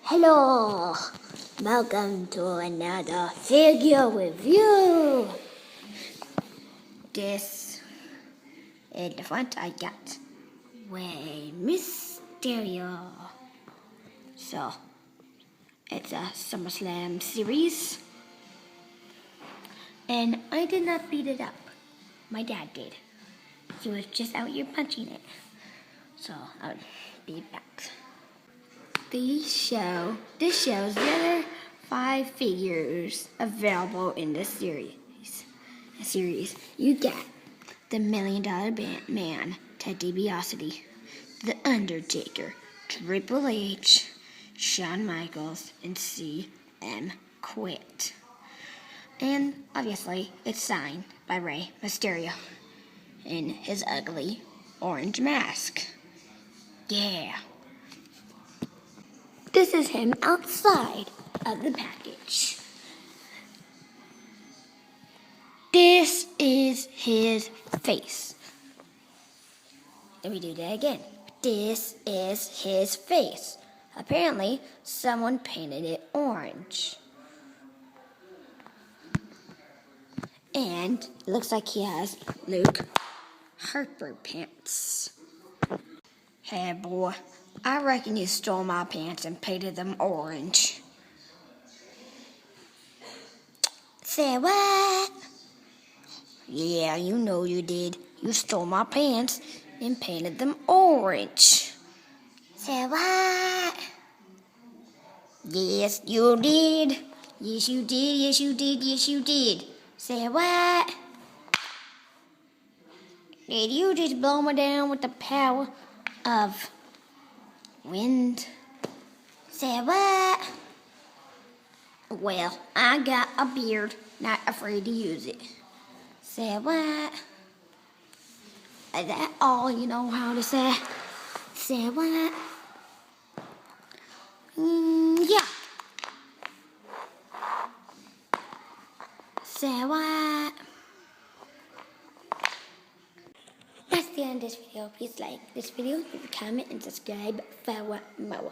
Hello, welcome to another figure review. This in the front I got Rey Mysterio. So it's a SummerSlam series, and I did not beat it up. My dad did. He was just out here punching it. So I'll be back. This shows the other 5 figures available in this series. You get the $1 Million Man, Ted DiBiase, The Undertaker, Triple H, Shawn Michaels, and CM Quit. And obviously, it's signed by Rey Mysterio in his ugly orange mask. Yeah. This is him outside of the package. This is his face. Let me do that again. This is his face. Apparently, someone painted it orange. And it looks like he has Luke Harper pants. Hey boy, I reckon you stole my pants and painted them orange. Say what? Yeah, you know you did. You stole my pants and painted them orange. Say what? Yes, you did. Yes, you did. Yes, you did. Yes, you did. Say what? Did you just blow me down with the power of wind? Say what? Well, I got a beard, not afraid to use it. Say what? Is that all you know how to say? Say what? Yeah. Say what? That's the end of this video. Please like this video, leave a comment, and subscribe for more.